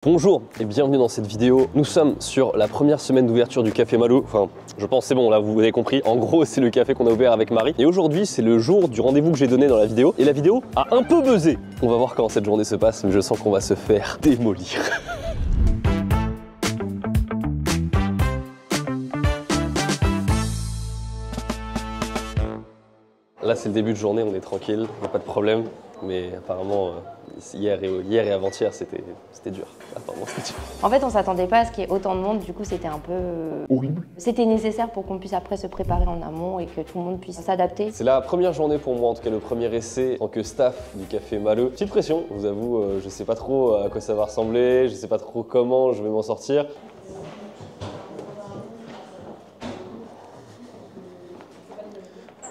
Bonjour et bienvenue dans cette vidéo. Nous sommes sur la première semaine d'ouverture du Café Malo. Enfin, je pense c'est bon, là vous avez compris. En gros, c'est le café qu'on a ouvert avec Marie. Et aujourd'hui, c'est le jour du rendez-vous que j'ai donné dans la vidéo. Et la vidéo a un peu buzzé. On va voir comment cette journée se passe, mais je sens qu'on va se faire démolir. Là, c'est le début de journée, on est tranquille, on n'a pas de problème. Mais apparemment, hier et avant-hier, c'était dur. Apparemment, c'était dur. En fait, on s'attendait pas à ce qu'il y ait autant de monde, du coup, c'était un peu horrible. C'était nécessaire pour qu'on puisse après se préparer en amont et que tout le monde puisse s'adapter. C'est la première journée pour moi, en tout cas le premier essai en tant que staff du Café Malo. Petite pression, je vous avoue, je sais pas trop à quoi ça va ressembler, je sais pas trop comment je vais m'en sortir.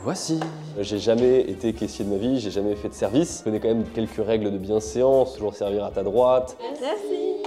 Voici. J'ai jamais été caissier de ma vie, j'ai jamais fait de service. Je connais quand même quelques règles de bienséance, toujours servir à ta droite. Merci.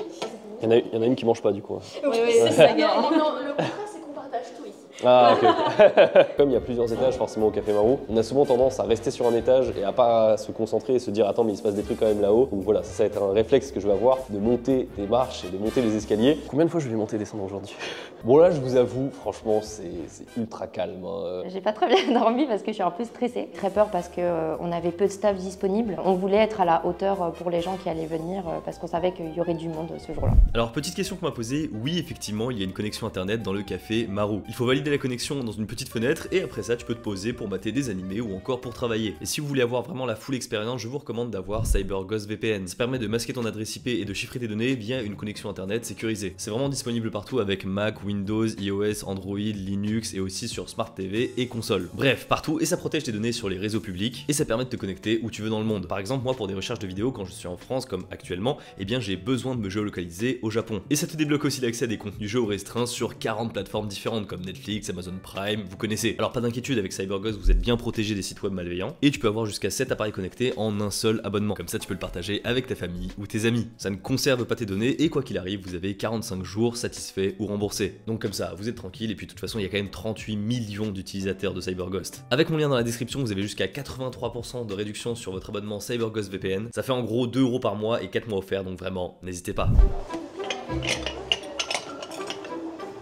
Il y en a une qui mange pas du coup. Oui, c'est ça. Le contraire, c'est qu'on partage tout ici. Ah ok. Comme il y a plusieurs étages forcément au Café Marou, on a souvent tendance à rester sur un étage et à pas se concentrer et se dire attends mais il se passe des trucs quand même là-haut. Donc voilà, ça va être un réflexe que je vais avoir de monter des marches et de monter les escaliers. Combien de fois je vais monter et descendre aujourd'hui? Bon là je vous avoue, franchement c'est ultra calme. Hein. J'ai pas très bien dormi parce que je suis un peu stressée. Très peur parce qu'on avait peu de staff disponible. On voulait être à la hauteur pour les gens qui allaient venir parce qu'on savait qu'il y aurait du monde ce jour-là. Alors petite question qu'on m'a posée, oui effectivement il y a une connexion internet dans le Café Marou. Il faut valider la connexion dans une petite fenêtre et après ça tu peux te poser pour mater des animés ou encore pour travailler. Et si vous voulez avoir vraiment la full expérience, je vous recommande d'avoir CyberGhost VPN. Ça permet de masquer ton adresse IP et de chiffrer tes données via une connexion internet sécurisée. C'est vraiment disponible partout avec Mac, Windows, iOS, Android, Linux et aussi sur Smart TV et console. Bref, partout, et ça protège tes données sur les réseaux publics et ça permet de te connecter où tu veux dans le monde. Par exemple, moi pour des recherches de vidéos quand je suis en France comme actuellement, eh bien j'ai besoin de me géolocaliser au Japon. Et ça te débloque aussi l'accès à des contenus géo restreints sur 40 plateformes différentes comme Netflix, Amazon Prime, vous connaissez. Alors pas d'inquiétude, avec CyberGhost vous êtes bien protégé des sites web malveillants et tu peux avoir jusqu'à 7 appareils connectés en un seul abonnement. Comme ça tu peux le partager avec ta famille ou tes amis. Ça ne conserve pas tes données et quoi qu'il arrive, vous avez 45 jours satisfaits ou remboursés. Donc comme ça, vous êtes tranquille et puis de toute façon il y a quand même 38 millions d'utilisateurs de CyberGhost. Avec mon lien dans la description, vous avez jusqu'à 83% de réduction sur votre abonnement CyberGhost VPN. Ça fait en gros 2 € par mois et 4 mois offerts, donc vraiment, n'hésitez pas.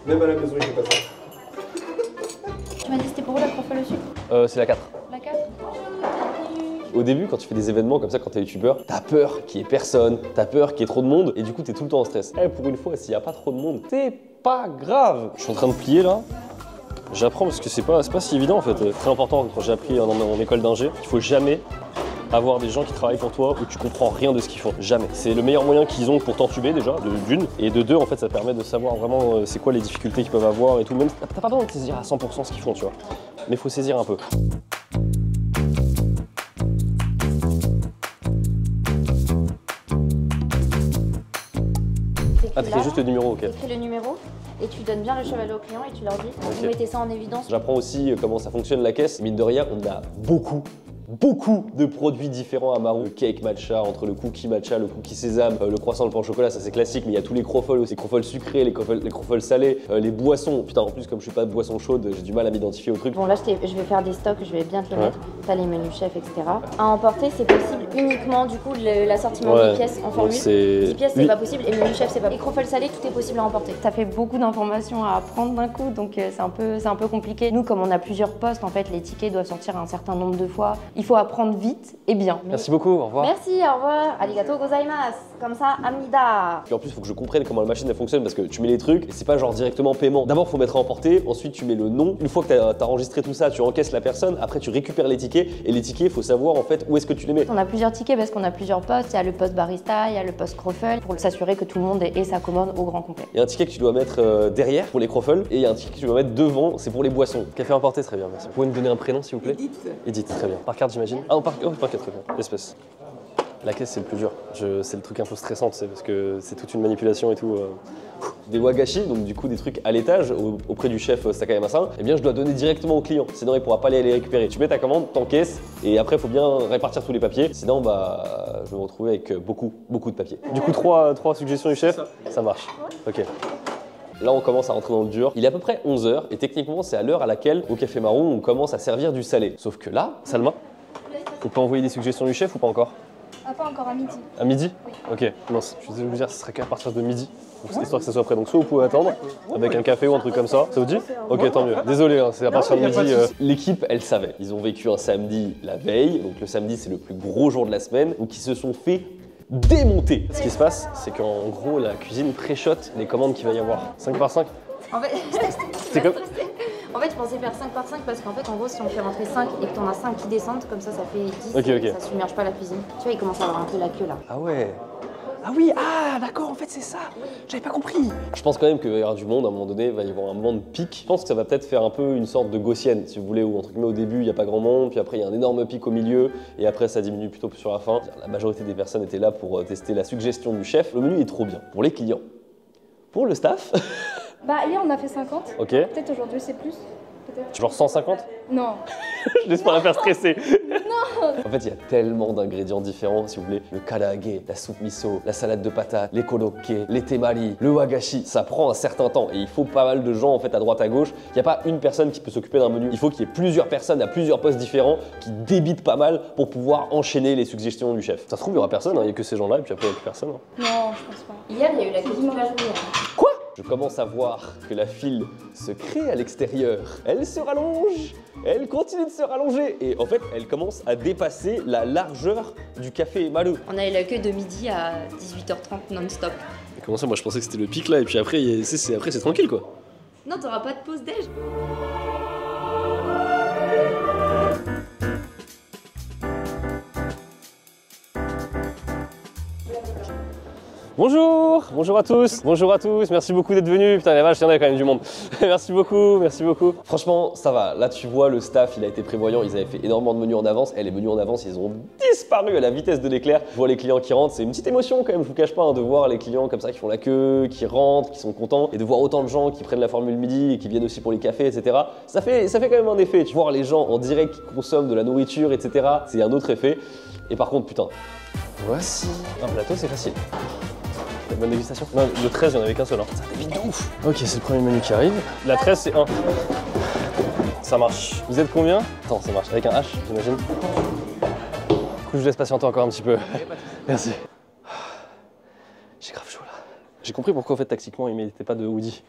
Même à la maison il fait pas ça. Tu m'as dit c'était pour où la profile au sucre? C'est la 4. La 4. Au début, quand tu fais des événements comme ça, quand t'es youtubeur, t'as peur qu'il y ait personne, t'as peur qu'il y ait trop de monde, et du coup t'es tout le temps en stress. Pour une fois, s'il n'y a pas trop de monde, c'est pas grave. Je suis en train de plier là. J'apprends parce que c'est pas si évident en fait. Très important quand j'ai appris en école d'ingé, il faut jamais avoir des gens qui travaillent pour toi où tu comprends rien de ce qu'ils font. Jamais. C'est le meilleur moyen qu'ils ont pour t'entuber déjà, d'une. Et de deux, en fait, ça permet de savoir vraiment c'est quoi les difficultés qu'ils peuvent avoir et tout. Même t'as pas besoin de saisir à 100% ce qu'ils font, tu vois. Mais il faut saisir un peu. Ah, t'écris juste le numéro, ok. T'écris le numéro et tu donnes bien le chevalet au client et tu leur dis vous mettez ça en évidence. J'apprends aussi comment ça fonctionne la caisse. Mine de rien, on a beaucoup de produits différents à Marou. Le cake matcha, entre le cookie matcha, le cookie sésame, le croissant, le pain au chocolat, ça c'est classique, mais il y a tous les croffles aussi, les croffles sucrés, les croffles salés, les boissons. Putain, en plus, comme je suis pas de boisson chaude, j'ai du mal à m'identifier au truc. Bon là je vais faire des stocks, je vais bien te les mettre. T'as les menus chefs, etc. À emporter, c'est possible uniquement du coup l'assortiment 10 pièces en formule. 10 pièces c'est pas possible et menu chef c'est pas possible. Les croffles salés, tout est possible à emporter. Ça fait beaucoup d'informations à apprendre d'un coup, donc c'est un peu compliqué. Nous, comme on a plusieurs postes, en fait, les tickets doivent sortir un certain nombre de fois. Il faut apprendre vite et bien. Merci beaucoup, au revoir. Merci, au revoir. Arigato gozaimasu. Comme ça, amida. Et en plus, il faut que je comprenne comment la machine elle fonctionne parce que tu mets les trucs et c'est pas genre directement paiement. D'abord, faut mettre à emporter, ensuite tu mets le nom. Une fois que t'as enregistré tout ça, tu encaisses la personne, après tu récupères les tickets et les tickets, il faut savoir en fait où est-ce que tu les mets. On a plusieurs tickets parce qu'on a plusieurs postes. Il y a le poste barista, il y a le poste croffle pour s'assurer que tout le monde ait sa commande au grand complet. Il y a un ticket que tu dois mettre derrière pour les croffles et il y a un ticket que tu dois mettre devant, c'est pour les boissons. Café importé, très bien, merci. Vous pouvez me donner un prénom s'il vous plaît? Edith, très bien. Par carte j'imagine? Ah non, par carte, très bien. Espèce. La caisse c'est le plus dur, c'est le truc un peu stressant, tu sais, parce que c'est toute une manipulation et tout. Des wagashi, donc du coup des trucs à l'étage auprès du chef Sakayama-san, eh bien je dois donner directement au client, sinon il pourra pas aller les récupérer. Tu mets ta commande, t'encaisses et après il faut bien répartir tous les papiers, sinon bah je vais me retrouver avec beaucoup de papiers. Du coup trois suggestions du chef, ça marche. Ok. Là, on commence à rentrer dans le dur. Il est à peu près 11 h et techniquement, c'est à l'heure à laquelle, au Café Marou, on commence à servir du salé. Sauf que là, Salma, on peut envoyer des suggestions du chef ou pas encore? Ah, pas encore à midi. À midi? Oui. Ok, non, je vais vous dire, ce serait qu'à partir de midi, histoire que ça soit prêt. Donc soit vous pouvez attendre, avec un café ou un truc comme ça. Ça vous dit? Ok, tant mieux. Désolé, hein, c'est à partir de midi. L'équipe, elle savait. Ils ont vécu un samedi la veille, donc le samedi c'est le plus gros jour de la semaine, donc ils se sont fait démonter. Ce qui se passe, c'est qu'en gros, la cuisine pré-shot les commandes qu'il va y avoir. 5 par 5. En fait, c'est comme... En fait, je pensais faire 5 par 5 parce qu'en fait, en gros, si on fait rentrer 5 et que t'en as 5 qui descendent, comme ça fait 10, Ok. ça submerge pas la cuisine. Tu vois, il commence à avoir un peu la queue là. Ah ouais. Ah oui, ah d'accord, en fait c'est ça. J'avais pas compris. Je pense quand même qu'il va y avoir du monde à un moment donné, il va y avoir un moment de pic. Je pense que ça va peut-être faire un peu une sorte de gaussienne, si vous voulez, où entre guillemets au début il n'y a pas grand monde, puis après il y a un énorme pic au milieu, et après ça diminue plutôt sur la fin. La majorité des personnes étaient là pour tester la suggestion du chef. Le menu est trop bien pour les clients. Pour le staff. Bah, hier on a fait 50. Ok. Peut-être aujourd'hui c'est plus. Genre 150? Non. Je laisse pas la faire stresser. Non. En fait, il y a tellement d'ingrédients différents, si vous voulez. Le karaage, la soupe miso, la salade de patates, les korokke, les temari, le wagashi. Ça prend un certain temps et il faut pas mal de gens en fait à droite à gauche. Il n'y a pas une personne qui peut s'occuper d'un menu. Il faut qu'il y ait plusieurs personnes à plusieurs postes différents qui débitent pas mal pour pouvoir enchaîner les suggestions du chef. Ça se trouve, il y aura personne, hein. Il n'y a que ces gens-là et puis après il n'y a plus personne. Hein. Non, je pense pas. Hier, il y a eu la cuisine de la journée. Quoi? Je commence à voir que la file se crée à l'extérieur. Elle se rallonge, elle continue de se rallonger et en fait, elle commence à dépasser la largeur du café Maru. On a eu la queue de midi à 18h30 non-stop. Comment ça? Moi, je pensais que c'était le pic là et puis après, c'est tranquille quoi. Non, t'auras pas de pause déj. Bonjour, bonjour à tous, merci beaucoup d'être venus. Putain, la vache, il y en a quand même du monde. Merci beaucoup. Franchement, ça va. Là, tu vois, le staff, il a été prévoyant. Ils avaient fait énormément de menus en avance. Et les menus en avance, ils ont disparu à la vitesse de l'éclair. Je vois les clients qui rentrent. C'est une petite émotion quand même, je vous cache pas, hein, de voir les clients comme ça qui font la queue, qui rentrent, qui sont contents. Et de voir autant de gens qui prennent la formule midi et qui viennent aussi pour les cafés, etc. Ça fait quand même un effet. Tu vois les gens en direct qui consomment de la nourriture, etc. C'est un autre effet. Et par contre, putain, voici un plateau, c'est facile. Bonne dégustation. Non, le 13, il n'y en avait qu'un seul. Hein. Ça débite de ouf. Ok, c'est le premier menu qui arrive. La 13, c'est 1. Ça marche. Vous êtes combien? Attends, ça marche. Avec un H, j'imagine. Du coup, je vous laisse patienter encore un petit peu. Merci. J'ai grave chaud là. J'ai compris pourquoi, en fait, tactiquement, il ne mettait pas de hoodie.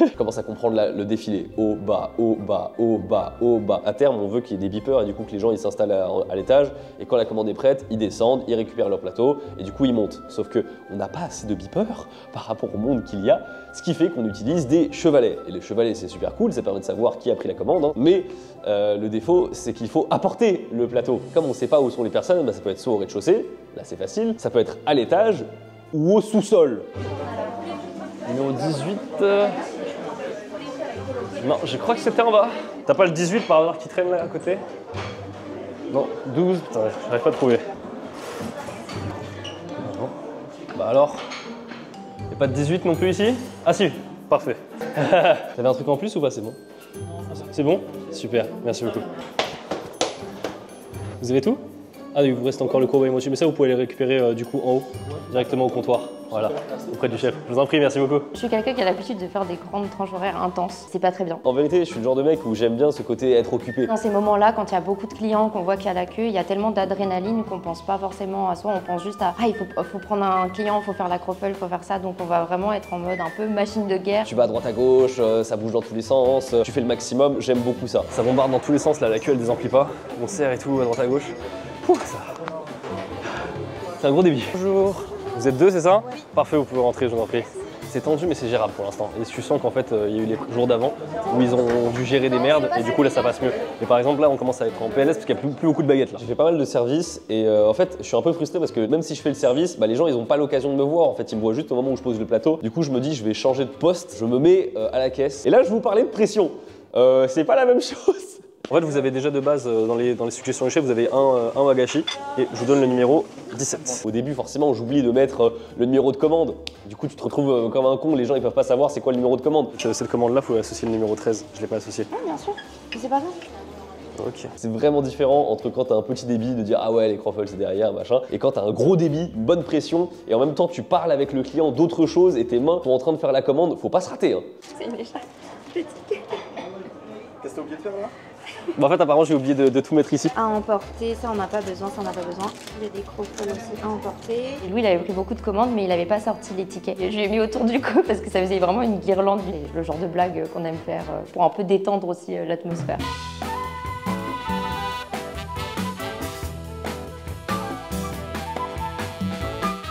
Je commence à comprendre le défilé. Haut, bas, haut, bas, haut, bas, haut, bas. À terme, on veut qu'il y ait des beepers et du coup que les gens ils s'installent à l'étage et quand la commande est prête, ils descendent, ils récupèrent leur plateau et du coup ils montent. Sauf que on n'a pas assez de beepers par rapport au monde qu'il y a, ce qui fait qu'on utilise des chevalets. Et les chevalets c'est super cool, ça permet de savoir qui a pris la commande, hein. Mais le défaut c'est qu'il faut apporter le plateau. Comme on ne sait pas où sont les personnes, bah, ça peut être soit au rez-de-chaussée, là c'est facile, ça peut être à l'étage ou au sous-sol. Numéro 18. Non, je crois que c'était en bas. T'as pas le 18 par hasard qui traîne là à côté? Non, 12. Putain, j'arrive pas à trouver. Non. Bah alors? Y'a pas de 18 non plus ici? Ah si, parfait. T'avais un truc en plus ou pas? C'est bon? C'est bon? Super, merci beaucoup. Vous avez tout? Ah oui, il vous reste encore le courbe émotion, mais ça vous pouvez les récupérer du coup en haut, directement au comptoir, voilà, auprès du chef. Je vous en prie, merci beaucoup. Je suis quelqu'un qui a l'habitude de faire des grandes tranches horaires intenses, c'est pas très bien. En vérité, je suis le genre de mec où j'aime bien ce côté être occupé. Dans ces moments-là, quand il y a beaucoup de clients, qu'on voit qu'il y a la queue, il y a tellement d'adrénaline qu'on pense pas forcément à soi, on pense juste à « Ah, il faut prendre un client, il faut faire la croffle, il faut faire ça », donc on va vraiment être en mode un peu machine de guerre. Tu vas à droite à gauche, ça bouge dans tous les sens, tu fais le maximum, j'aime beaucoup ça. Ça bombarde dans tous les sens, là, la queue elle désemplit pas, on serre et tout à droite à gauche. Ouh, ça. C'est un gros débit. Bonjour. Vous êtes deux, c'est ça? Oui. Parfait, vous pouvez rentrer, je vous en prie. C'est tendu, mais c'est gérable pour l'instant. Et tu sens qu'en fait, il y a eu les jours d'avant où ils ont dû gérer des merdes et du coup là ça passe mieux. Mais par exemple là, on commence à être en PLS parce qu'il n'y a plus beaucoup de baguettes là. J'ai fait pas mal de services et en fait, je suis un peu frustré parce que même si je fais le service, bah, les gens ils n'ont pas l'occasion de me voir. En fait, ils me voient juste au moment où je pose le plateau. Du coup, je me dis, je vais changer de poste. Je me mets à la caisse. Et là, je vous parlais de pression. C'est pas la même chose. En fait, vous avez déjà de base dans les suggestions du chef, vous avez un wagashi et je vous donne le numéro 17. Au début, forcément, j'oublie de mettre le numéro de commande. Du coup, tu te retrouves comme un con, les gens ils peuvent pas savoir c'est quoi le numéro de commande. Cette commande-là, il faut associer le numéro 13. Je l'ai pas associé. Ah, bien sûr, mais c'est pas grave. Ok. C'est vraiment différent entre quand t'as un petit débit de dire ah ouais les croffles c'est derrière machin et quand t'as un gros débit, une bonne pression et en même temps tu parles avec le client d'autre chose et tes mains sont en train de faire la commande, faut pas se rater. Hein. C'est méchant. Petit. Qu'est-ce que t'as oublié de faire là? Bon, en fait, apparemment, j'ai oublié de tout mettre ici. À emporter, ça on n'a pas besoin, ça on n'a pas besoin. Il y a des croffles aussi à emporter. Et lui, il avait pris beaucoup de commandes, mais il n'avait pas sorti les tickets. Je l'ai mis autour du cou parce que ça faisait vraiment une guirlande, le genre de blague qu'on aime faire pour un peu détendre aussi l'atmosphère.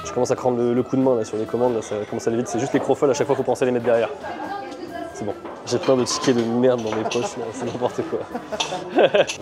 Je commence à prendre le coup de main là, sur les commandes, là, ça commence à aller vite. C'est juste les croffles, à chaque fois, il faut penser à les mettre derrière. C'est bon. J'ai plein de tickets de merde dans mes poches, c'est n'importe quoi.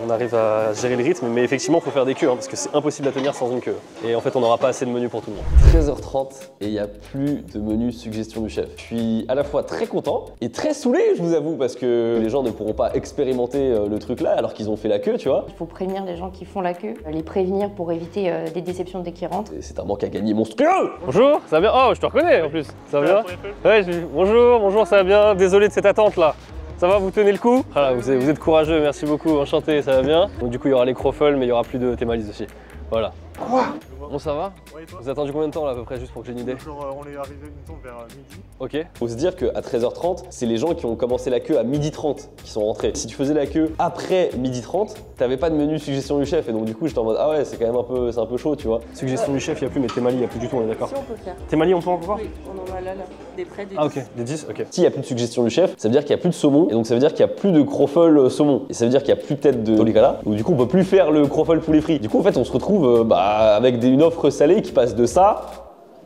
On arrive à gérer le rythme, mais effectivement, il faut faire des queues, parce que c'est impossible à tenir sans une queue. Et en fait, on n'aura pas assez de menus pour tout le monde. 13h30 et il n'y a plus de menu suggestion du chef. Je suis à la fois très content et très saoulé, je vous avoue, parce que les gens ne pourront pas expérimenter le truc là alors qu'ils ont fait la queue, tu vois. Il faut prévenir les gens qui font la queue, les prévenir pour éviter des déceptions dès qu'ils rentrent. C'est un manque à gagner monstrueux. Bonjour, ça va bien? Oh, je te reconnais en plus. Ça va bien? Ouais, bonjour, ça va bien? Désolé de cette attente là. Ça va, vous tenez le coup? Voilà, vous êtes courageux, merci beaucoup, enchanté, ça va bien? Donc du coup, il y aura les croffles, mais il n'y aura plus de thémalises aussi. Voilà. Quoi? Bon, ça va? Ouais, et toi? Vous avez attendu combien de temps là à peu près, juste pour que j'ai une idée? Genre, on est arrivé une vers midi. Ok. Faut se dire qu'à 13h30, c'est les gens qui ont commencé la queue à 12h30 qui sont rentrés. Si tu faisais la queue après 12h30, t'avais pas de menu suggestion du chef, et donc du coup, j'étais en mode ah ouais, c'est quand même un peu chaud, tu vois. Suggestion du chef, il n'y a plus, mais thémalie, il n'y a plus du tout, on est d'accord? Si on peut faire. Thémalie, on peut encore? Oui, on en a là, des prêts, des 10. Ah ok, des 10, ok. S'il n'y a plus de suggestion du chef, ça veut dire qu'il n'y a plus de saumon, et donc ça veut dire qu'il n'y a plus de croffle saumon. Et ça veut dire qu'il n'y a plus de tête de tolikala, donc du coup on peut plus faire le croffle poulet frit. Du coup en fait on se retrouve avec une offre salée qui passe de ça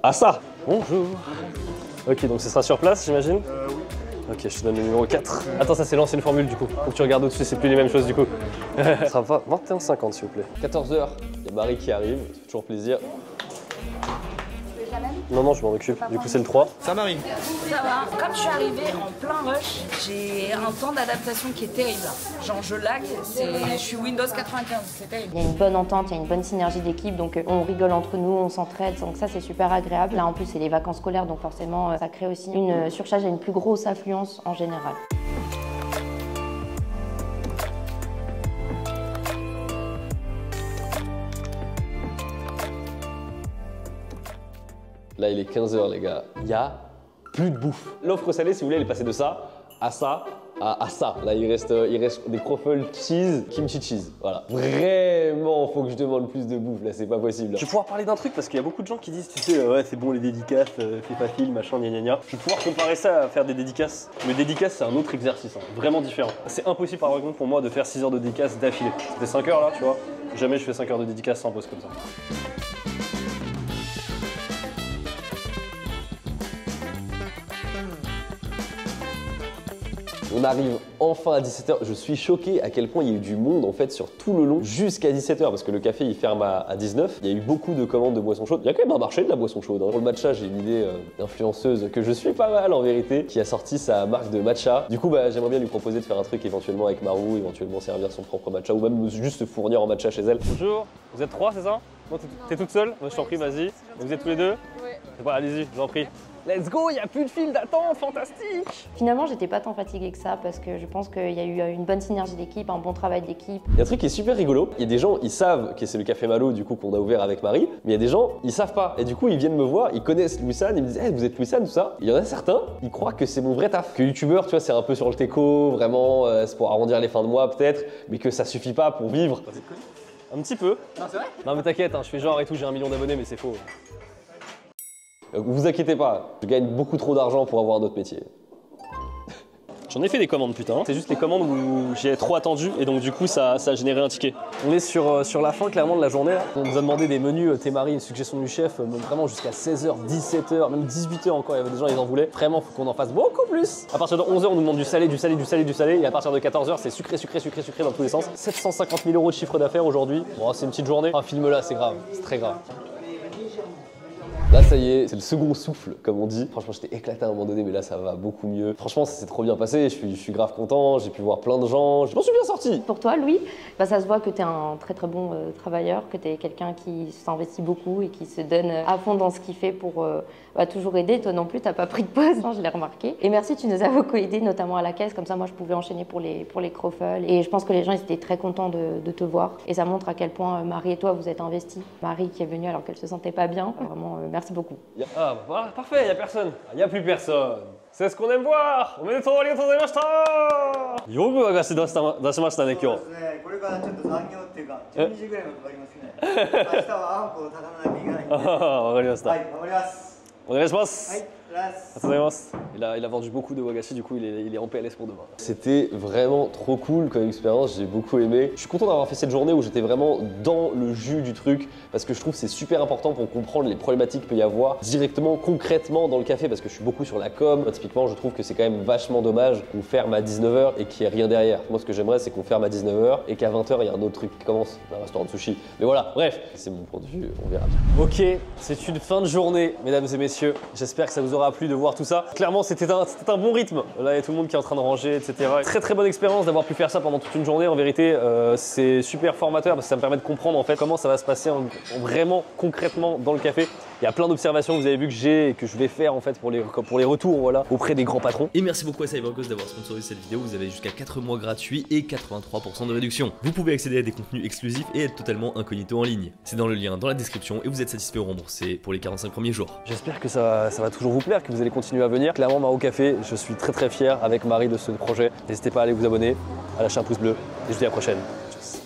à ça. Bonjour. Ok, donc ce sera sur place j'imagine? Oui. Ok, je te donne le numéro 4. Attends, ça c'est l'ancienne formule du coup. Faut que tu regardes au-dessus, c'est plus les mêmes choses du coup. Ça sera 21,50 s'il vous plaît. 14h, il y a Marie qui arrive, ça fait toujours plaisir. Non, je m'en occupe. Du coup, c'est le 3. Ça Marie. Ça va. Comme je suis arrivée en plein rush, j'ai un temps d'adaptation qui est terrible. Genre je lag, je suis Windows 95, c'est terrible. Il y a une bonne entente, il y a une bonne synergie d'équipe, donc on rigole entre nous, on s'entraide, donc ça c'est super agréable. Là en plus c'est les vacances scolaires, donc forcément ça crée aussi une surcharge et une plus grosse affluence en général. Là, il est 15h, les gars. Il y a plus de bouffe. L'offre salée, si vous voulez, elle est passée de ça à ça à ça. Là, il reste des croffles cheese, kimchi cheese. Voilà. Vraiment, faut que je demande plus de bouffe. Là, c'est pas possible. Je vais pouvoir parler d'un truc parce qu'il y a beaucoup de gens qui disent, tu sais, ouais, c'est bon les dédicaces, c'est facile, machin, gna gna gna. Je vais pouvoir comparer ça à faire des dédicaces. Mais dédicaces, c'est un autre exercice, hein, vraiment différent. C'est impossible, par exemple, pour moi de faire 6 heures de dédicaces d'affilée. Ça fait 5 heures là, tu vois. Jamais je fais 5 heures de dédicaces sans pause comme ça. On arrive enfin à 17h. Je suis choqué à quel point il y a eu du monde en fait sur tout le long jusqu'à 17h parce que le café il ferme à 19. Il y a eu beaucoup de commandes de boissons chaudes. Il y a quand même un marché de la boisson chaude. Hein. Pour le matcha, j'ai une idée d'influenceuse que je suis pas mal en vérité qui a sorti sa marque de matcha. Du coup, j'aimerais bien lui proposer de faire un truc éventuellement avec Marou, éventuellement servir son propre matcha ou même juste se fournir en matcha chez elle. Bonjour, vous êtes 3, c'est ça? Non, t'es toute seule? Je t'en prie, vas-y. Vous êtes tous les deux? Oui. Allez-y, je vous en prie. Let's go, il n'y a plus de file d'attente, fantastique! Finalement, j'étais pas tant fatiguée que ça parce que je pense qu'il y a eu une bonne synergie d'équipe, un bon travail d'équipe. Il y a un truc qui est super rigolo, il y a des gens, ils savent que c'est le Café Malo du coup qu'on a ouvert avec Marie, mais il y a des gens, ils savent pas. Et du coup, ils viennent me voir, ils connaissent Louis San, ils me disent hey, vous êtes Louis San, tout ça. Il y en a certains, ils croient que c'est mon vrai taf. Que youtubeur, tu vois, c'est un peu sur le teco, vraiment, c'est pour arrondir les fins de mois peut-être, mais que ça suffit pas pour vivre. Un petit peu. Non, c'est vrai? Non, mais t'inquiète, hein, je fais genre et tout, j'ai 1 million d'abonnés, mais c'est faux. Vous inquiétez pas, je gagne beaucoup trop d'argent pour avoir un autre métier. J'en ai fait des commandes, putain. C'est juste les commandes où j'ai trop attendu et donc du coup ça a généré un ticket. On est sur la fin clairement de la journée. Là. On nous a demandé des menus Thémarie, une suggestion du chef, vraiment jusqu'à 16h, 17h, même 18h encore, il y avait des gens, ils en voulaient. Vraiment, faut qu'on en fasse beaucoup plus. À partir de 11h, on nous demande du salé, du salé, du salé, du salé. Et à partir de 14h, c'est sucré, sucré, sucré, sucré dans tous les sens. 750 000 € de chiffre d'affaires aujourd'hui. Bon, c'est une petite journée. Un film là, c'est grave, c'est très grave. Là, ça y est, c'est le second souffle, comme on dit. Franchement, j'étais éclaté à un moment donné, mais là, ça va beaucoup mieux. Franchement, ça s'est trop bien passé. Je suis grave content. J'ai pu voir plein de gens. Je m'en suis bien sorti. Pour toi, Louis, ça se voit que tu es un très très bon travailleur, que tu es quelqu'un qui s'investit beaucoup et qui se donne à fond dans ce qu'il fait pour toujours aidé. Toi non plus, t'as pas pris de pause, je l'ai remarqué. Et merci, tu nous as beaucoup aidé, notamment à la caisse. Comme ça, moi, je pouvais enchaîner pour les croffles. Et je pense que les gens ils étaient très contents de te voir. Et ça montre à quel point Marie et toi, vous êtes investis. Marie qui est venue alors qu'elle se sentait pas bien. Vraiment, merci beaucoup. Ah, voilà, parfait, il n'y a personne. Il n'y a plus personne. C'est ce qu'on aime voir. Omedetou arigatou gozaimashita. Yoku wagashi dashimashita ne, kyou. これからちょっと残業っていうか12時ぐらいまでかかりますね。明日はあんこを炊かなきゃいけないんで。わかりました。はい、頑張ります。お願いします。はい、Il a vendu beaucoup de wagashi, du coup il est en PLS pour demain. C'était vraiment trop cool comme expérience, j'ai beaucoup aimé. Je suis content d'avoir fait cette journée où j'étais vraiment dans le jus du truc parce que je trouve que c'est super important pour comprendre les problématiques qu'il peut y avoir directement, concrètement dans le café parce que je suis beaucoup sur la com. Typiquement, je trouve que c'est quand même vachement dommage qu'on ferme à 19h et qu'il n'y ait rien derrière. Moi, ce que j'aimerais, c'est qu'on ferme à 19h et qu'à 20h, il y a un autre truc qui commence, un restaurant de sushi. Mais voilà, bref, c'est mon point de vue, on verra bien. Ok, c'est une fin de journée, mesdames et messieurs. J'espère que ça vous aura plu de voir tout ça. Clairement, c'était un bon rythme. Là, il y a tout le monde qui est en train de ranger, etc. Très très bonne expérience d'avoir pu faire ça pendant toute une journée. En vérité, c'est super formateur parce que ça me permet de comprendre en fait comment ça va se passer vraiment concrètement dans le café. Il y a plein d'observations que vous avez vu que j'ai et que je vais faire en fait pour les retours voilà, auprès des grands patrons. Et merci beaucoup à CyberGhost d'avoir sponsorisé cette vidéo. Vous avez jusqu'à 4 mois gratuits et 83% de réduction. Vous pouvez accéder à des contenus exclusifs et être totalement incognito en ligne. C'est dans le lien dans la description et vous êtes satisfait ou remboursé pour les 45 premiers jours. J'espère que ça va toujours vous plaire, que vous allez continuer à venir. Clairement, Maro Café, je suis très très fier avec Marie de ce projet. N'hésitez pas à aller vous abonner, à lâcher un pouce bleu et je vous dis à la prochaine. Tchuss.